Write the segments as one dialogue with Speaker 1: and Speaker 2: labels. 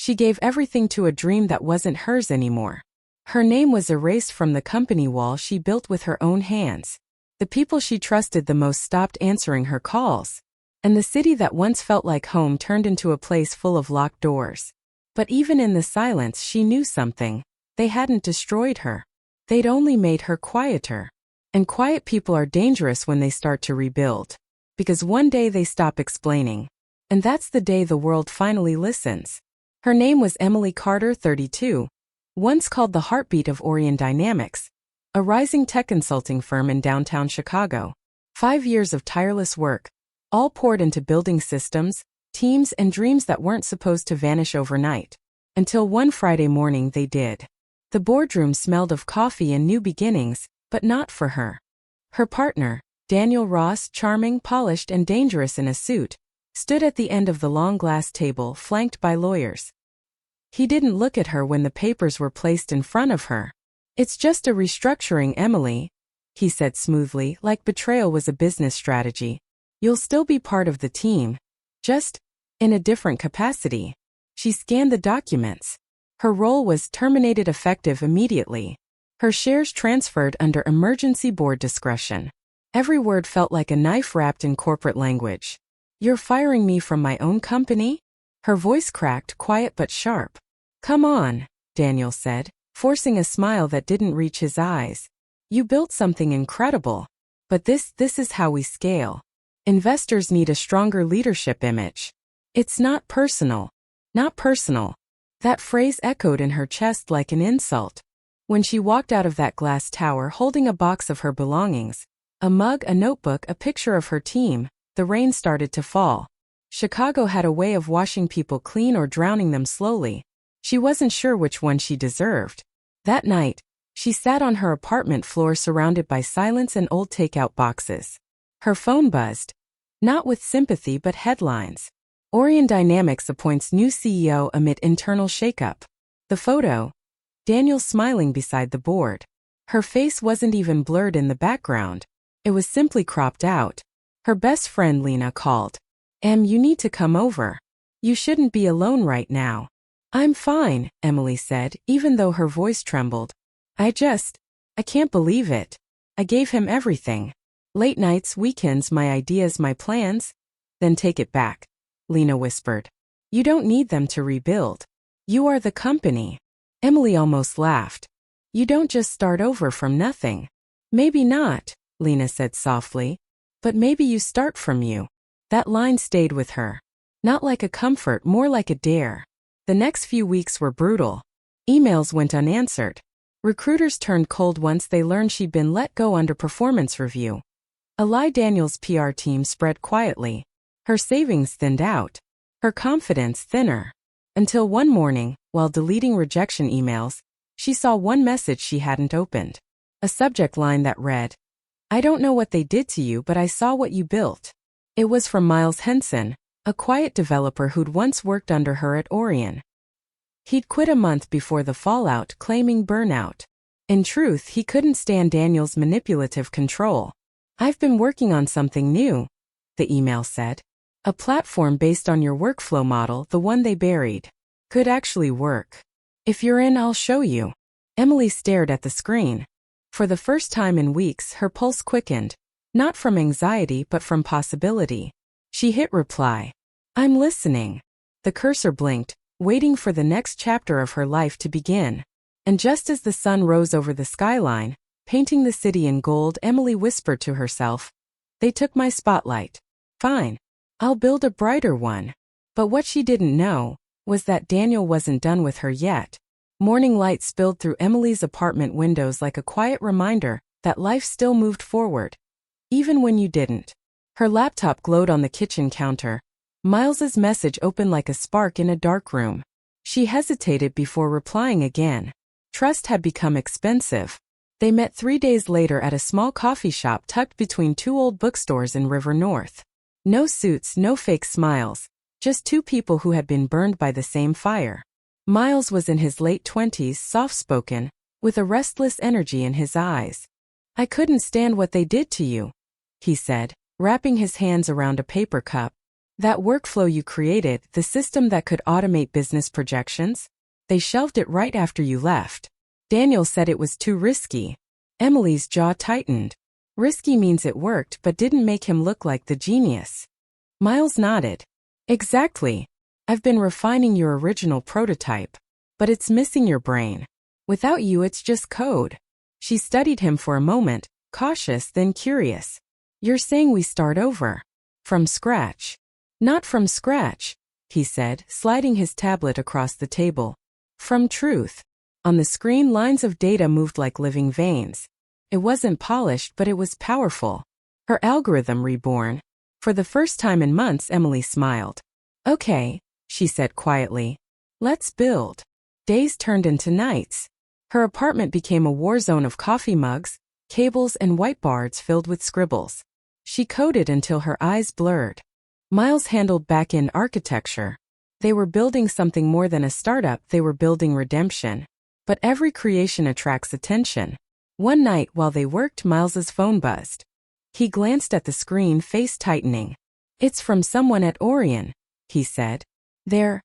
Speaker 1: She gave everything to a dream that wasn't hers anymore. Her name was erased from the company wall she built with her own hands. The people she trusted the most stopped answering her calls. And the city that once felt like home turned into a place full of locked doors. But even in the silence she knew something. They hadn't destroyed her. They'd only made her quieter. And quiet people are dangerous when they start to rebuild. Because one day they stop explaining. And that's the day the world finally listens. Her name was Emily Carter, 32, once called the heartbeat of Orion Dynamics, a rising tech consulting firm in downtown Chicago. 5 years of tireless work, all poured into building systems, teams, and dreams that weren't supposed to vanish overnight. Until one Friday morning they did. The boardroom smelled of coffee and new beginnings, but not for her. Her partner, Daniel Ross, charming, polished, and dangerous in a suit, stood at the end of the long glass table flanked by lawyers. He didn't look at her when the papers were placed in front of her. "It's just a restructuring, Emily," he said smoothly, like betrayal was a business strategy. "You'll still be part of the team. Just in a different capacity." She scanned the documents. Her role was terminated effective immediately. Her shares transferred under emergency board discretion. Every word felt like a knife wrapped in corporate language. "You're firing me from my own company?" Her voice cracked, quiet but sharp. "Come on," Daniel said, forcing a smile that didn't reach his eyes. "You built something incredible. But this is how we scale. Investors need a stronger leadership image. It's not personal. Not personal." That phrase echoed in her chest like an insult. When she walked out of that glass tower holding a box of her belongings, a mug, a notebook, a picture of her team, the rain started to fall. Chicago had a way of washing people clean or drowning them slowly. She wasn't sure which one she deserved. That night, she sat on her apartment floor surrounded by silence and old takeout boxes. Her phone buzzed. Not with sympathy but headlines. Orion Dynamics appoints new CEO amid internal shakeup. The photo. Daniel smiling beside the board. Her face wasn't even blurred in the background. It was simply cropped out. Her best friend Lena called. You need to come over. You shouldn't be alone right now." "I'm fine," Emily said, even though her voice trembled. I can't believe it. I gave him everything. Late nights, weekends, my ideas, my plans." "Then take it back," Lena whispered. "You don't need them to rebuild. You are the company." Emily almost laughed. "You don't just start over from nothing." "Maybe not," Lena said softly. "But maybe you start from you." That line stayed with her. Not like a comfort, more like a dare. The next few weeks were brutal. Emails went unanswered. Recruiters turned cold once they learned she'd been let go under performance review. A lie Daniel's PR team spread quietly. Her savings thinned out. Her confidence thinner. Until one morning, while deleting rejection emails, she saw one message she hadn't opened. A subject line that read, "I don't know what they did to you, but I saw what you built." It was from Miles Henson, a quiet developer who'd once worked under her at Orion. He'd quit a month before the fallout, claiming burnout. In truth, he couldn't stand Daniel's manipulative control. "I've been working on something new," the email said. "A platform based on your workflow model, the one they buried. Could actually work. If you're in, I'll show you." Emily stared at the screen. For the first time in weeks, her pulse quickened. Not from anxiety but from possibility. She hit reply. "I'm listening." The cursor blinked, waiting for the next chapter of her life to begin. And just as the sun rose over the skyline, painting the city in gold, Emily whispered to herself, "They took my spotlight. Fine. I'll build a brighter one." But what she didn't know was that Daniel wasn't done with her yet. Morning light spilled through Emily's apartment windows like a quiet reminder that life still moved forward, even when you didn't. Her laptop glowed on the kitchen counter. Miles's message opened like a spark in a dark room. She hesitated before replying again. Trust had become expensive. They met 3 days later at a small coffee shop tucked between two old bookstores in River North. No suits, no fake smiles. Just two people who had been burned by the same fire. Miles was in his late 20s, soft-spoken, with a restless energy in his eyes. "I couldn't stand what they did to you," he said, wrapping his hands around a paper cup. That workflow you created, the system that could automate business projections? They shelved it right after you left. Daniel said it was too risky. Emily's jaw tightened. Risky means it worked but didn't make him look like the genius. Miles nodded. Exactly. I've been refining your original prototype. But it's missing your brain. Without you, it's just code. She studied him for a moment, cautious then curious. You're saying we start over? From scratch? Not from scratch, he said, sliding his tablet across the table. From truth. On the screen, lines of data moved like living veins. It wasn't polished, but it was powerful. Her algorithm reborn. For the first time in months, Emily smiled. Okay, she said quietly. Let's build. Days turned into nights. Her apartment became a war zone of coffee mugs, cables, and whiteboards filled with scribbles. She coded until her eyes blurred. Miles handled back-end architecture. They were building something more than a startup, they were building redemption. But every creation attracts attention. One night while they worked, Miles's phone buzzed. He glanced at the screen, face tightening. It's from someone at Orion, he said. They're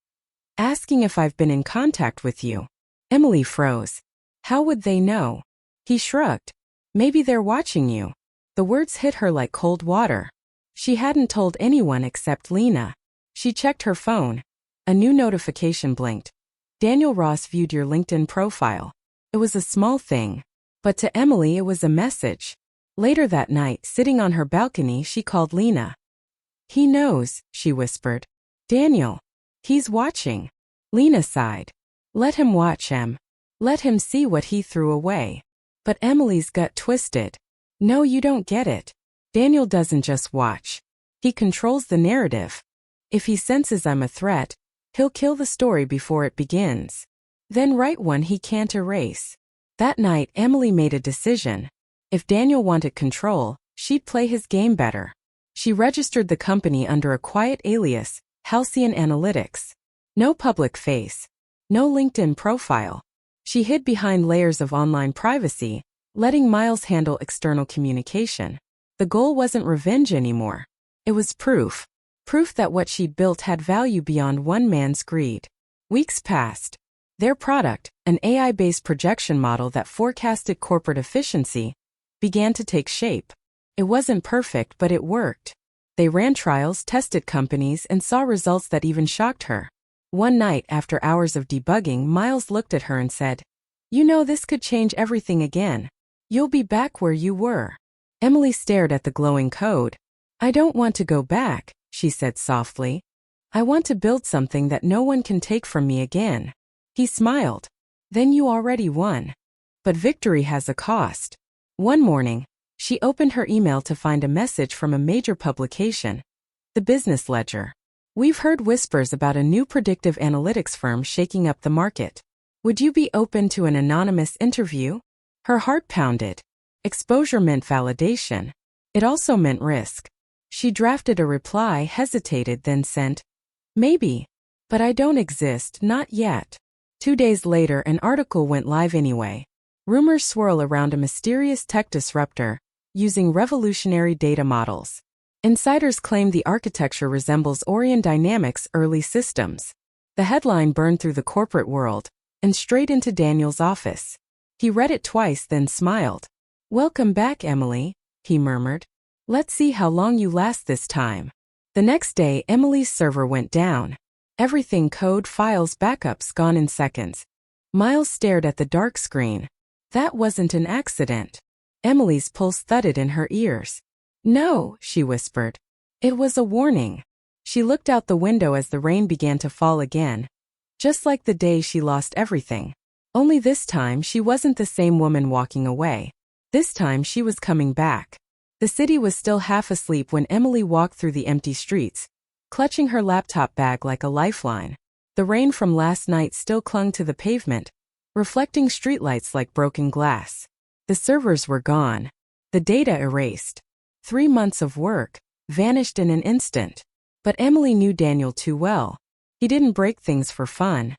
Speaker 1: asking if I've been in contact with you. Emily froze. How would they know? He shrugged. Maybe they're watching you. The words hit her like cold water. She hadn't told anyone except Lena. She checked her phone. A new notification blinked. Daniel Ross viewed your LinkedIn profile. It was a small thing. But to Emily it was a message. Later that night, sitting on her balcony, she called Lena. He knows, she whispered. Daniel. He's watching. Lena sighed. Let him watch him. Let him see what he threw away. But Emily's gut twisted. No, you don't get it. Daniel doesn't just watch. He controls the narrative. If he senses I'm a threat, he'll kill the story before it begins. Then write one he can't erase. That night, Emily made a decision. If Daniel wanted control, she'd play his game better. She registered the company under a quiet alias, Halcyon Analytics. No public face. No LinkedIn profile. She hid behind layers of online privacy, letting Miles handle external communication. The goal wasn't revenge anymore. It was proof. Proof that what she'd built had value beyond one man's greed. Weeks passed. Their product, an AI-based projection model that forecasted corporate efficiency, began to take shape. It wasn't perfect, but it worked. They ran trials, tested companies, and saw results that even shocked her. One night, after hours of debugging, Miles looked at her and said, You know, this could change everything again. You'll be back where you were. Emily stared at the glowing code. I don't want to go back, she said softly. I want to build something that no one can take from me again. He smiled. Then you already won. But victory has a cost. One morning, she opened her email to find a message from a major publication. The Business Ledger. We've heard whispers about a new predictive analytics firm shaking up the market. Would you be open to an anonymous interview? Her heart pounded. Exposure meant validation. It also meant risk. She drafted a reply, hesitated, then sent, Maybe. But I don't exist, not yet. 2 days later, an article went live anyway. Rumors swirl around a mysterious tech disruptor, using revolutionary data models. Insiders claim the architecture resembles Orion Dynamics' early systems. The headline burned through the corporate world, and straight into Daniel's office. He read it twice, then smiled. Welcome back, Emily, he murmured. Let's see how long you last this time. The next day, Emily's server went down. Everything, code, files, backups, gone in seconds. Miles stared at the dark screen. That wasn't an accident. Emily's pulse thudded in her ears. No, she whispered. It was a warning. She looked out the window as the rain began to fall again. Just like the day she lost everything. Only this time she wasn't the same woman walking away. This time she was coming back. The city was still half asleep when Emily walked through the empty streets, clutching her laptop bag like a lifeline. The rain from last night still clung to the pavement, reflecting streetlights like broken glass. The servers were gone. The data erased. 3 months of work vanished in an instant. But Emily knew Daniel too well. He didn't break things for fun.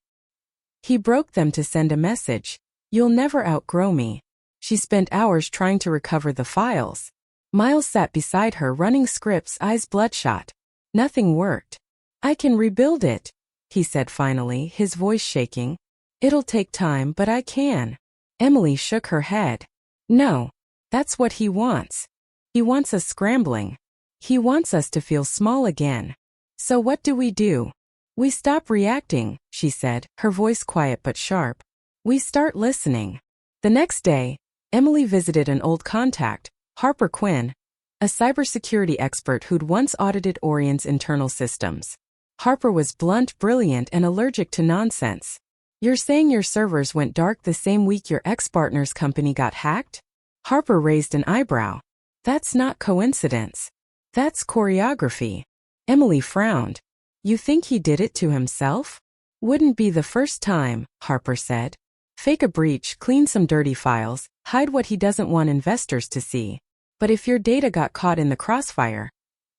Speaker 1: He broke them to send a message. You'll never outgrow me. She spent hours trying to recover the files. Miles sat beside her, running scripts, eyes bloodshot. Nothing worked. I can rebuild it, he said finally, his voice shaking. It'll take time, but I can. Emily shook her head. No. That's what he wants. He wants us scrambling. He wants us to feel small again. So what do? We stop reacting, she said, her voice quiet but sharp. We start listening. The next day, Emily visited an old contact, Harper Quinn, a cybersecurity expert who'd once audited Orion's internal systems. Harper was blunt, brilliant, and allergic to nonsense. You're saying your servers went dark the same week your ex-partner's company got hacked? Harper raised an eyebrow. That's not coincidence. That's choreography. Emily frowned. You think he did it to himself? Wouldn't be the first time, Harper said. Fake a breach, clean some dirty files, hide what he doesn't want investors to see. But if your data got caught in the crossfire,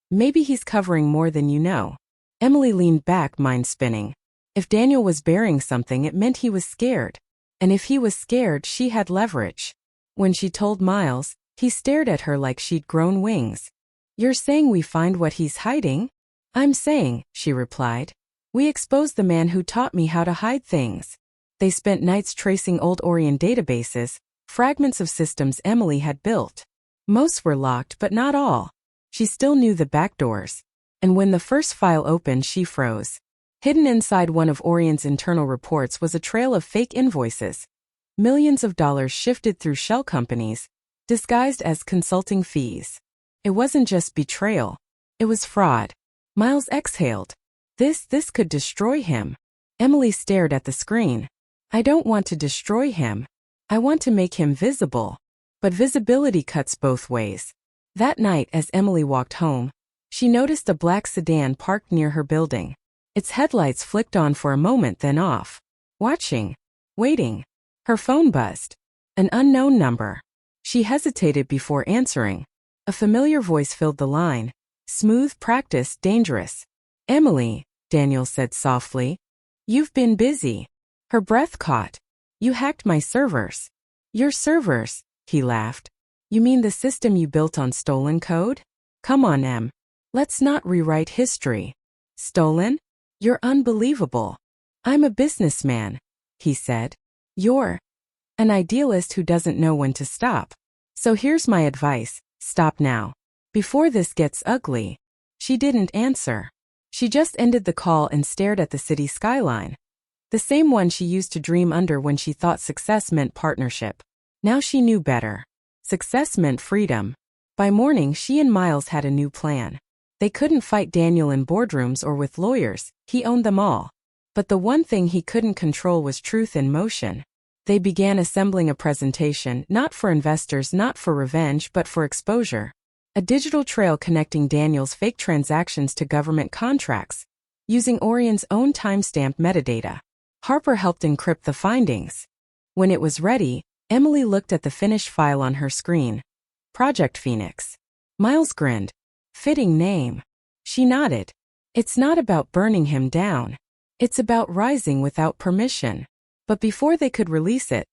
Speaker 1: maybe he's covering more than you know. Emily leaned back, mind spinning. If Daniel was bearing something, it meant he was scared. And if he was scared, she had leverage. When she told Miles, he stared at her like she'd grown wings. You're saying we find what he's hiding? I'm saying, she replied. We expose the man who taught me how to hide things. They spent nights tracing old Orion databases, fragments of systems Emily had built. Most were locked, but not all. She still knew the back doors. And when the first file opened, she froze. Hidden inside one of Orion's internal reports was a trail of fake invoices. Millions of dollars shifted through shell companies, disguised as consulting fees. It wasn't just betrayal. It was fraud. Miles exhaled. This could destroy him. Emily stared at the screen. I don't want to destroy him. I want to make him visible. But visibility cuts both ways. That night, as Emily walked home, she noticed a black sedan parked near her building. Its headlights flicked on for a moment, then off. Watching. Waiting. Her phone buzzed. An unknown number. She hesitated before answering. A familiar voice filled the line. Smooth, practiced, dangerous. Emily, Daniel said softly. You've been busy. Her breath caught. You hacked my servers. Your servers, he laughed. You mean the system you built on stolen code? Come on, Em. Let's not rewrite history. Stolen? You're unbelievable. I'm a businessman, he said. You're an idealist who doesn't know when to stop. So here's my advice, stop now. Before this gets ugly. She didn't answer. She just ended the call and stared at the city skyline. The same one she used to dream under when she thought success meant partnership. Now she knew better. Success meant freedom. By morning, she and Miles had a new plan. They couldn't fight Daniel in boardrooms or with lawyers, he owned them all. But the one thing he couldn't control was truth in motion. They began assembling a presentation, not for investors, not for revenge, but for exposure. A digital trail connecting Daniel's fake transactions to government contracts, using Orion's own timestamp metadata. Harper helped encrypt the findings. When it was ready, Emily looked at the finished file on her screen. Project Phoenix. Miles grinned. Fitting name. She nodded. It's not about burning him down. It's about rising without permission. But before they could release it,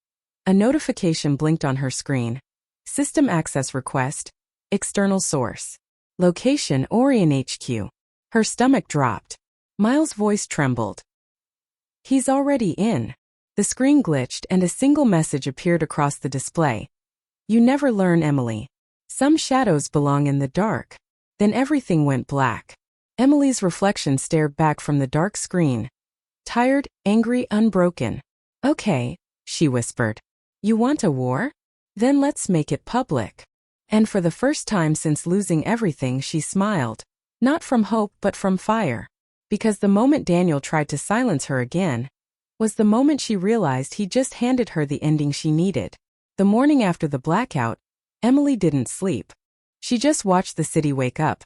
Speaker 1: a notification blinked on her screen. System access request. External source. Location Orion HQ. Her stomach dropped. Miles' voice trembled. He's already in. The screen glitched and a single message appeared across the display. You never learn, Emily. Some shadows belong in the dark. Then everything went black. Emily's reflection stared back from the dark screen. Tired, angry, unbroken. Okay, she whispered. You want a war? Then let's make it public. And for the first time since losing everything, she smiled. Not from hope, but from fire. Because the moment Daniel tried to silence her again was the moment she realized he just handed her the ending she needed. The morning after the blackout, Emily didn't sleep. She just watched the city wake up.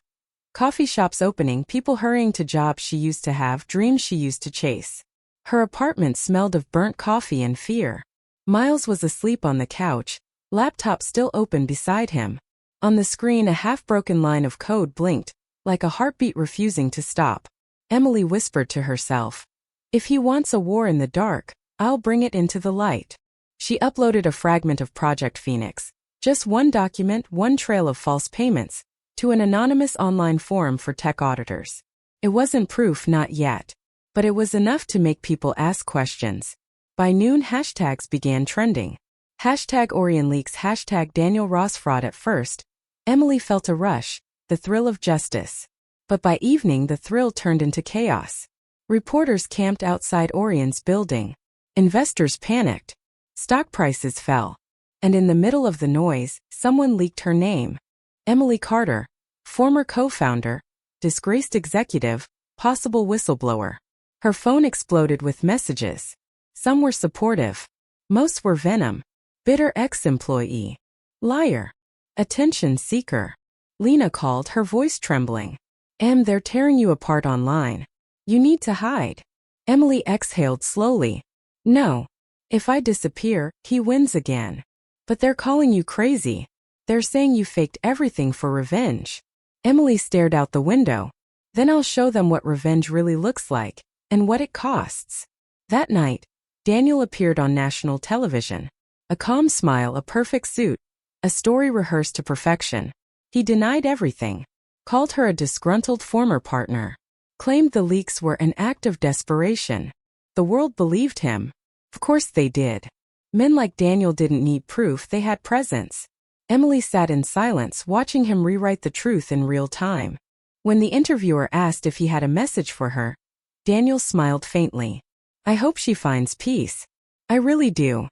Speaker 1: Coffee shops opening, people hurrying to jobs she used to have, dreams she used to chase. Her apartment smelled of burnt coffee and fear. Miles was asleep on the couch, laptop still open beside him. On the screen, a half-broken line of code blinked, like a heartbeat refusing to stop. Emily whispered to herself, if he wants a war in the dark, I'll bring it into the light. She uploaded a fragment of Project Phoenix. Just one document, one trail of false payments, to an anonymous online forum for tech auditors. It wasn't proof, not yet. But it was enough to make people ask questions. By noon, hashtags began trending. Hashtag OrionLeaks, hashtag Daniel Ross fraud. At first, Emily felt a rush, the thrill of justice. But by evening, the thrill turned into chaos. Reporters camped outside Orion's building. Investors panicked. Stock prices fell. And in the middle of the noise, someone leaked her name. Emily Carter, former co-founder, disgraced executive, possible whistleblower. Her phone exploded with messages. Some were supportive. Most were venom. Bitter ex-employee. Liar. Attention seeker. Lena called, her voice trembling. They're tearing you apart online. You need to hide. Emily exhaled slowly. No. If I disappear, he wins again. But they're calling you crazy. They're saying you faked everything for revenge. Emily stared out the window. Then I'll show them what revenge really looks like, and what it costs. That night, Daniel appeared on national television. A calm smile, a perfect suit, a story rehearsed to perfection. He denied everything. Called her a disgruntled former partner. Claimed the leaks were an act of desperation. The world believed him. Of course they did. Men like Daniel didn't need proof, they had presence. Emily sat in silence, watching him rewrite the truth in real time. When the interviewer asked if he had a message for her, Daniel smiled faintly. I hope she finds peace. I really do.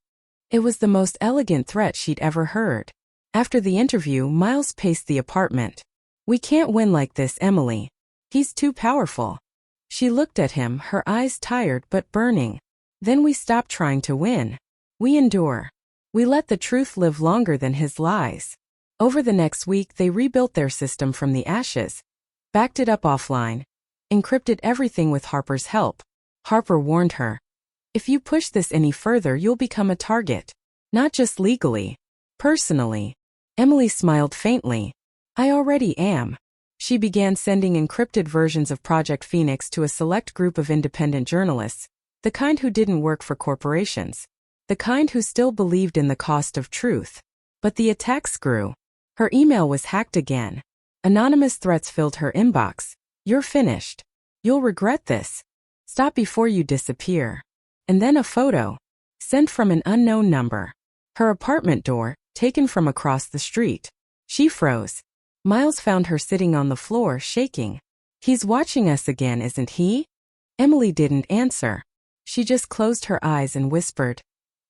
Speaker 1: It was the most elegant threat she'd ever heard. After the interview, Miles paced the apartment. We can't win like this, Emily. He's too powerful. She looked at him, her eyes tired but burning. Then we stop trying to win. We endure. We let the truth live longer than his lies. Over the next week, they rebuilt their system from the ashes, backed it up offline, encrypted everything with Harper's help. Harper warned her. If you push this any further, you'll become a target. Not just legally. Personally. Emily smiled faintly. I already am. She began sending encrypted versions of Project Phoenix to a select group of independent journalists, the kind who didn't work for corporations, the kind who still believed in the cost of truth. But the attacks grew. Her email was hacked again. Anonymous threats filled her inbox. You're finished. You'll regret this. Stop before you disappear. And then a photo, sent from an unknown number. Her apartment door, taken from across the street. She froze. Miles found her sitting on the floor, shaking. He's watching us again, isn't he? Emily didn't answer. She just closed her eyes and whispered.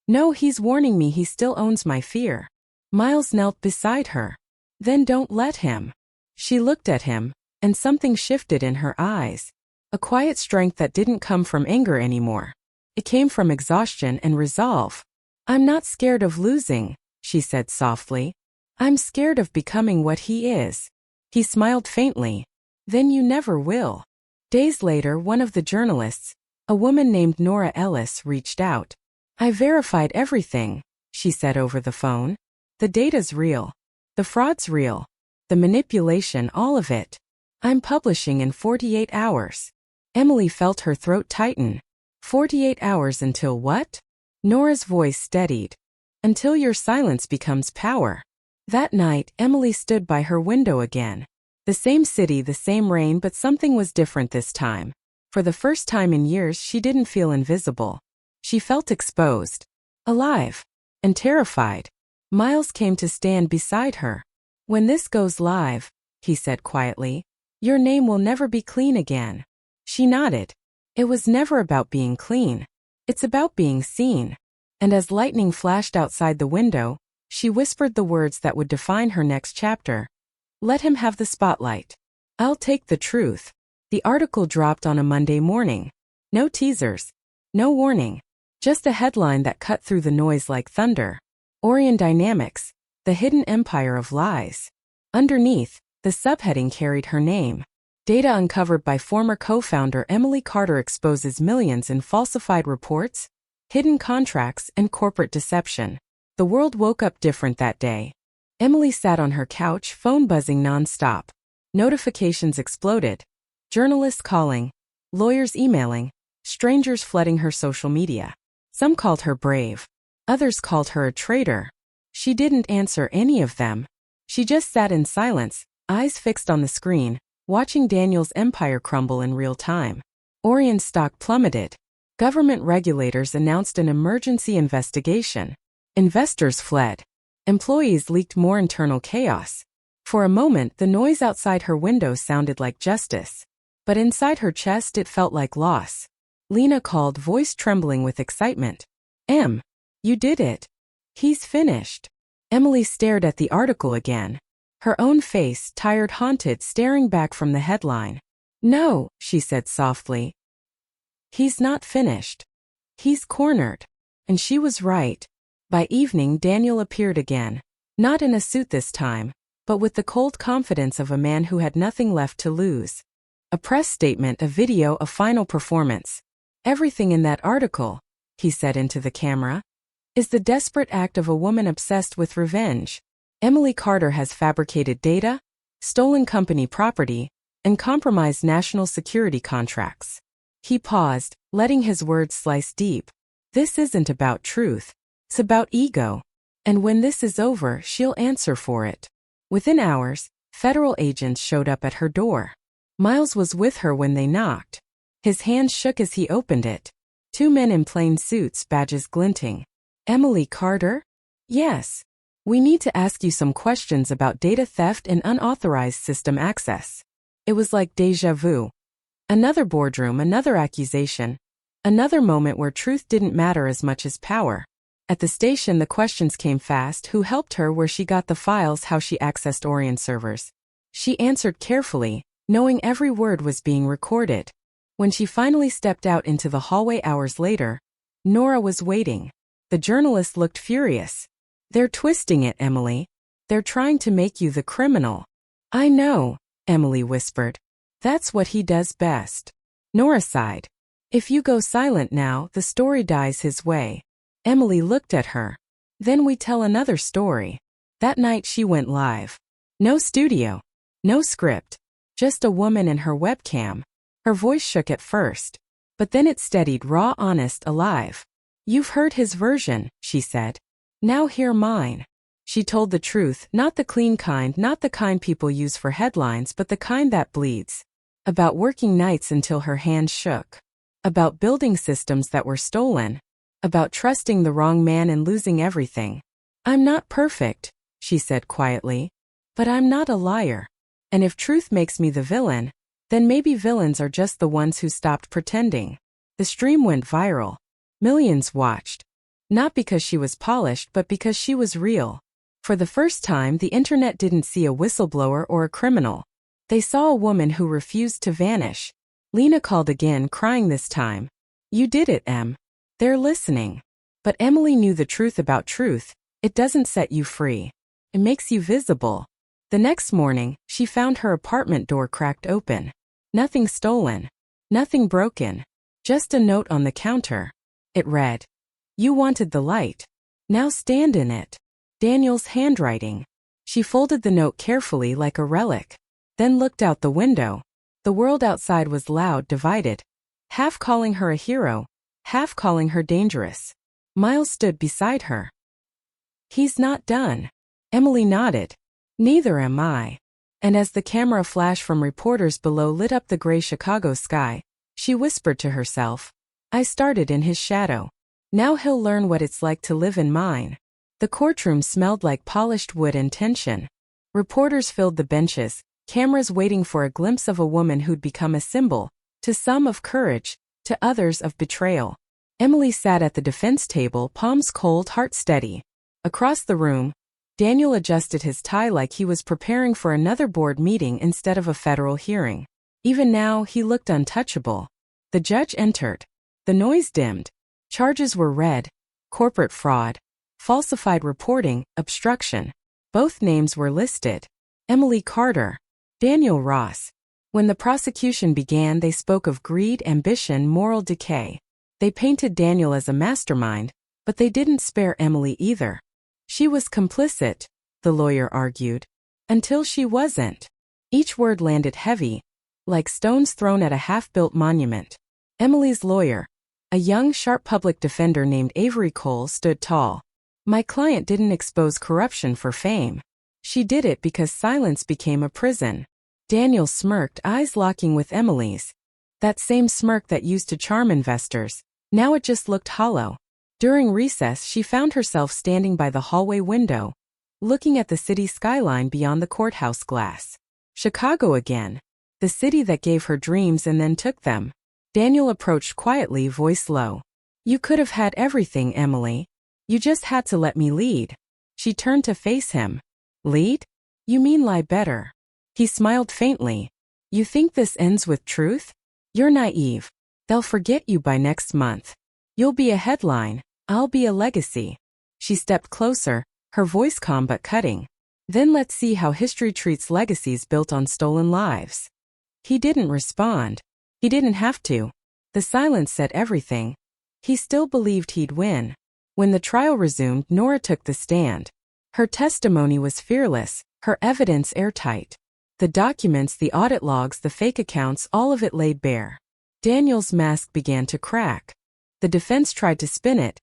Speaker 1: No, he's warning me, he still owns my fear. Miles knelt beside her. Then don't let him. She looked at him, and something shifted in her eyes. A quiet strength that didn't come from anger anymore. It came from exhaustion and resolve. I'm not scared of losing, she said softly. I'm scared of becoming what he is. He smiled faintly. Then you never will. Days later, one of the journalists, a woman named Nora Ellis, reached out. I verified everything, she said over the phone. The data's real. The fraud's real. The manipulation, all of it. I'm publishing in 48 hours. Emily felt her throat tighten. 48 hours until what? Nora's voice steadied. Until your silence becomes power. That night, Emily stood by her window again. The same city, the same rain, but something was different this time. For the first time in years, she didn't feel invisible. She felt exposed, alive, and terrified. Miles came to stand beside her. When this goes live, he said quietly, your name will never be clean again. She nodded. It was never about being clean. It's about being seen. And as lightning flashed outside the window, she whispered the words that would define her next chapter. Let him have the spotlight. I'll take the truth. The article dropped on a Monday morning. No teasers. No warning. Just a headline that cut through the noise like thunder. Orion Dynamics, the hidden empire of lies. Underneath, the subheading carried her name. Data uncovered by former co-founder Emily Carter exposes millions in falsified reports, hidden contracts, and corporate deception. The world woke up different that day. Emily sat on her couch, phone buzzing non-stop. Notifications exploded. Journalists calling, lawyers emailing, strangers flooding her social media. Some called her brave. Others called her a traitor. She didn't answer any of them. She just sat in silence, eyes fixed on the screen, watching Daniel's empire crumble in real time. Orion's stock plummeted. Government regulators announced an emergency investigation. Investors fled. Employees leaked more internal chaos. For a moment, the noise outside her window sounded like justice. But inside her chest it felt like loss. Lena called, voice trembling with excitement. You did it. He's finished. Emily stared at the article again. Her own face, tired, haunted, staring back from the headline. No, she said softly. He's not finished. He's cornered. And she was right. By evening, Daniel appeared again. Not in a suit this time, but with the cold confidence of a man who had nothing left to lose. A press statement, a video, a final performance. Everything in that article, he said into the camera, is the desperate act of a woman obsessed with revenge. Emily Carter has fabricated data, stolen company property, and compromised national security contracts. He paused, letting his words slice deep. This isn't about truth. It's about ego. And when this is over, she'll answer for it. Within hours, federal agents showed up at her door. Miles was with her when they knocked. His hand shook as he opened it. 2 men in plain suits, badges glinting. Emily Carter? Yes. We need to ask you some questions about data theft and unauthorized system access. It was like déjà vu. Another boardroom, another accusation. Another moment where truth didn't matter as much as power. At the station, the questions came fast. Who helped her, where she got the files, how she accessed Orion servers. She answered carefully, knowing every word was being recorded. When she finally stepped out into the hallway hours later, Nora was waiting. The journalist looked furious. They're twisting it, Emily. They're trying to make you the criminal. I know, Emily whispered. That's what he does best. Nora sighed. If you go silent now, the story dies his way. Emily looked at her. Then we tell another story. That night she went live. No studio. No script. Just a woman and her webcam. Her voice shook at first. But then it steadied, raw, honest, alive. You've heard his version, she said. Now hear mine. She told the truth, not the clean kind, not the kind people use for headlines, but the kind that bleeds. About working nights until her hands shook. About building systems that were stolen. About trusting the wrong man and losing everything. I'm not perfect, she said quietly. But I'm not a liar. And if truth makes me the villain, then maybe villains are just the ones who stopped pretending. The stream went viral. Millions watched. Not because she was polished, but because she was real. For the first time, the internet didn't see a whistleblower or a criminal. They saw a woman who refused to vanish. Lena called again, crying this time. You did it, Em. They're listening. But Emily knew the truth about truth. It doesn't set you free. It makes you visible. The next morning, she found her apartment door cracked open. Nothing stolen. Nothing broken. Just a note on the counter. It read, You wanted the light. Now stand in it. Daniel's handwriting. She folded the note carefully like a relic. Then looked out the window. The world outside was loud, divided. Half calling her a hero. Half calling her dangerous. Miles stood beside her. He's not done. Emily nodded. Neither am I. And as the camera flash from reporters below lit up the gray Chicago sky, she whispered to herself, I started in his shadow. Now he'll learn what it's like to live in mine. The courtroom smelled like polished wood and tension. Reporters filled the benches, cameras waiting for a glimpse of a woman who'd become a symbol, to some of courage, to others of betrayal. Emily sat at the defense table, palms cold, heart steady. Across the room, Daniel adjusted his tie like he was preparing for another board meeting instead of a federal hearing. Even now, he looked untouchable. The judge entered. The noise dimmed. Charges were read. Corporate fraud. Falsified reporting, obstruction. Both names were listed. Emily Carter. Daniel Ross. When the prosecution began, they spoke of greed, ambition, moral decay. They painted Daniel as a mastermind, but they didn't spare Emily either. She was complicit, the lawyer argued, until she wasn't. Each word landed heavy, like stones thrown at a half-built monument. Emily's lawyer, a young, sharp public defender named Avery Cole, stood tall. My client didn't expose corruption for fame. She did it because silence became a prison. Daniel smirked, eyes locking with Emily's. That same smirk that used to charm investors. Now it just looked hollow. During recess, she found herself standing by the hallway window, looking at the city skyline beyond the courthouse glass. Chicago again. The city that gave her dreams and then took them. Daniel approached quietly, voice low. You could have had everything, Emily. You just had to let me lead. She turned to face him. Lead? You mean lie better. He smiled faintly. You think this ends with truth? You're naive. They'll forget you by next month. You'll be a headline. I'll be a legacy. She stepped closer, her voice calm but cutting. Then let's see how history treats legacies built on stolen lives. He didn't respond. He didn't have to. The silence said everything. He still believed he'd win. When the trial resumed, Nora took the stand. Her testimony was fearless, her evidence airtight. The documents, the audit logs, the fake accounts, all of it laid bare. Daniel's mask began to crack. The defense tried to spin it.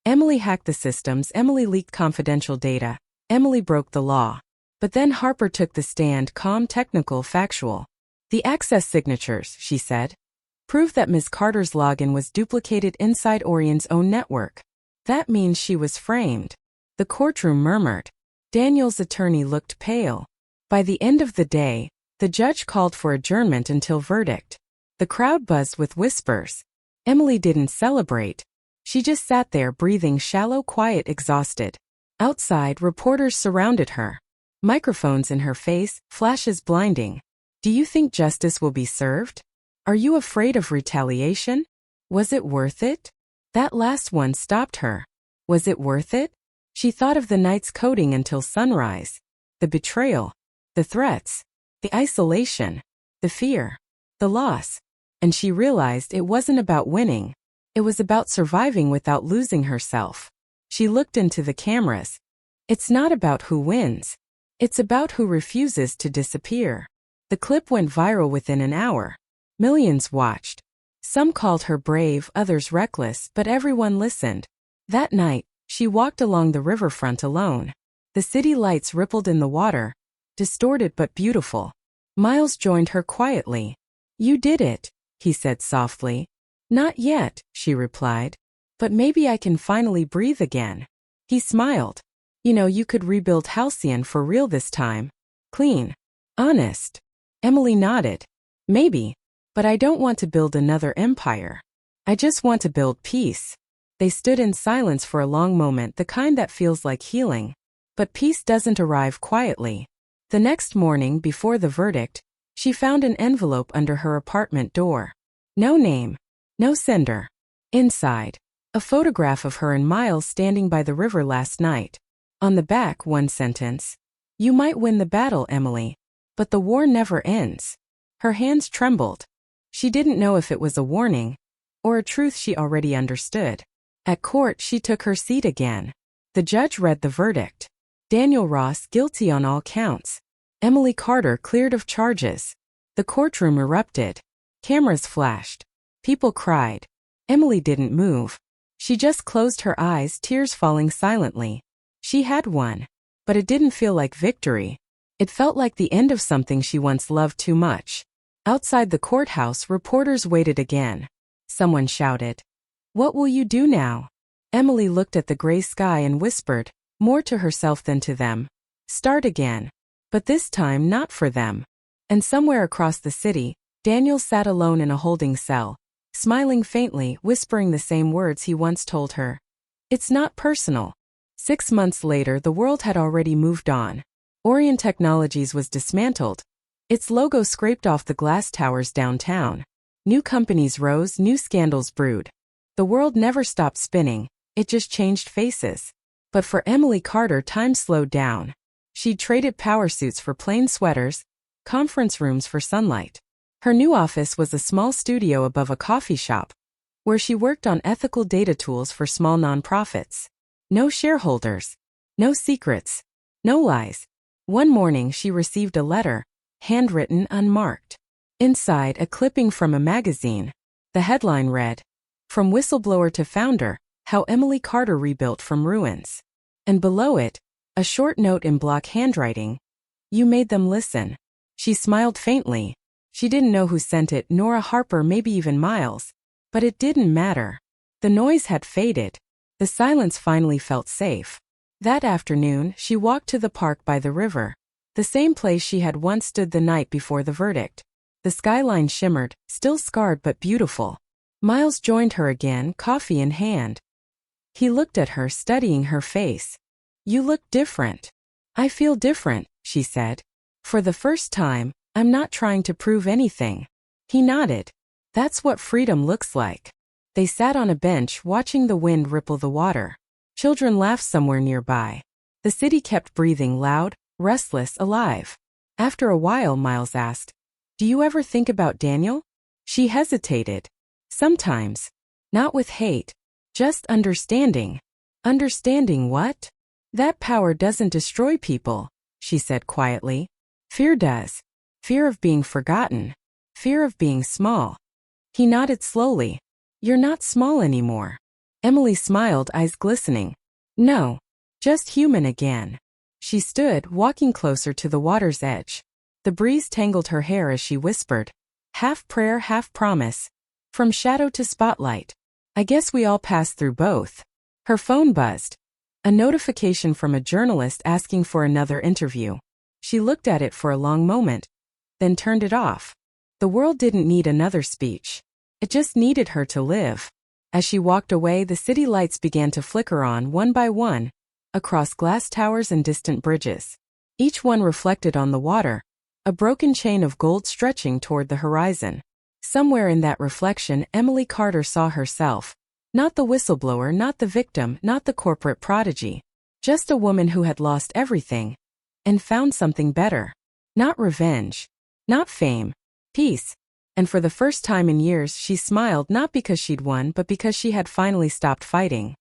Speaker 1: Emily hacked the systems, Emily leaked confidential data, Emily broke the law. But then Harper took the stand, calm, technical, factual. The access signatures, she said, proved that Ms. Carter's login was duplicated inside Orion's own network. That means she was framed. The courtroom murmured. Daniel's attorney looked pale. By the end of the day, the judge called for adjournment until verdict. The crowd buzzed with whispers. Emily didn't celebrate. She just sat there breathing shallow, quiet, exhausted. Outside, reporters surrounded her. Microphones in her face, flashes blinding. Do you think justice will be served? Are you afraid of retaliation? Was it worth it? That last one stopped her. Was it worth it? She thought of the night's coding until sunrise. The betrayal. The threats. The isolation. The fear. The loss. And she realized it wasn't about winning. It was about surviving without losing herself. She looked into the cameras. It's not about who wins. It's about who refuses to disappear. The clip went viral within an hour. Millions watched. Some called her brave, others reckless, but everyone listened. That night, she walked along the riverfront alone. The city lights rippled in the water, distorted but beautiful. Miles joined her quietly. You did it, he said softly. Not yet, she replied. But maybe I can finally breathe again. He smiled. You could rebuild Halcyon for real this time. Clean. Honest. Emily nodded. Maybe. But I don't want to build another empire. I just want to build peace. They stood in silence for a long moment, the kind that feels like healing. But peace doesn't arrive quietly. The next morning, before the verdict, she found an envelope under her apartment door. No name. No sender. Inside, a photograph of her and Miles standing by the river last night. On the back, one sentence. You might win the battle, Emily. But the war never ends. Her hands trembled. She didn't know if it was a warning, or a truth she already understood. At court, she took her seat again. The judge read the verdict. Daniel Ross guilty on all counts. Emily Carter cleared of charges. The courtroom erupted. Cameras flashed. People cried. Emily didn't move. She just closed her eyes, tears falling silently. She had won. But it didn't feel like victory. It felt like the end of something she once loved too much. Outside the courthouse, reporters waited again. Someone shouted, "What will you do now?" Emily looked at the gray sky and whispered, more to herself than to them, "Start again." But this time not for them. And somewhere across the city, Daniel sat alone in a holding cell, smiling faintly, whispering the same words he once told her. It's not personal. 6 months later, the world had already moved on. Orion Technologies was dismantled. Its logo scraped off the glass towers downtown. New companies rose, new scandals brewed. The world never stopped spinning, it just changed faces. But for Emily Carter, time slowed down. She'd traded power suits for plain sweaters, conference rooms for sunlight. Her new office was a small studio above a coffee shop, where she worked on ethical data tools for small nonprofits. No shareholders. No secrets. No lies. One morning she received a letter, handwritten, unmarked. Inside, a clipping from a magazine. The headline read, "From Whistleblower to Founder, How Emily Carter Rebuilt from Ruins." And below it, A short note in block handwriting. You made them listen. She smiled faintly. She didn't know who sent it, Nora Harper, maybe even Miles. But it didn't matter. The noise had faded. The silence finally felt safe. That afternoon, she walked to the park by the river. The same place she had once stood the night before the verdict. The skyline shimmered, still scarred but beautiful. Miles joined her again, coffee in hand. He looked at her, studying her face. You look different. I feel different, she said. For the first time, I'm not trying to prove anything. He nodded. That's what freedom looks like. They sat on a bench, watching the wind ripple the water. Children laughed somewhere nearby. The city kept breathing, loud, restless, alive. After a while, Miles asked, Do you ever think about Daniel? She hesitated. Sometimes. Not with hate. Just understanding. Understanding what? That power doesn't destroy people, she said quietly. Fear does. Fear of being forgotten. Fear of being small. He nodded slowly. You're not small anymore. Emily smiled, eyes glistening. No. Just human again. She stood, walking closer to the water's edge. The breeze tangled her hair as she whispered. Half prayer, half promise. From shadow to spotlight. I guess we all pass through both. Her phone buzzed. A notification from a journalist asking for another interview. She looked at it for a long moment, then turned it off. The world didn't need another speech. It just needed her to live. As she walked away, the city lights began to flicker on, one by one, across glass towers and distant bridges. Each one reflected on the water, a broken chain of gold stretching toward the horizon. Somewhere in that reflection, Emily Carter saw herself. Not the whistleblower, not the victim, not the corporate prodigy. Just a woman who had lost everything and found something better. Not revenge. Not fame. Peace. And for the first time in years, she smiled, not because she'd won, but because she had finally stopped fighting.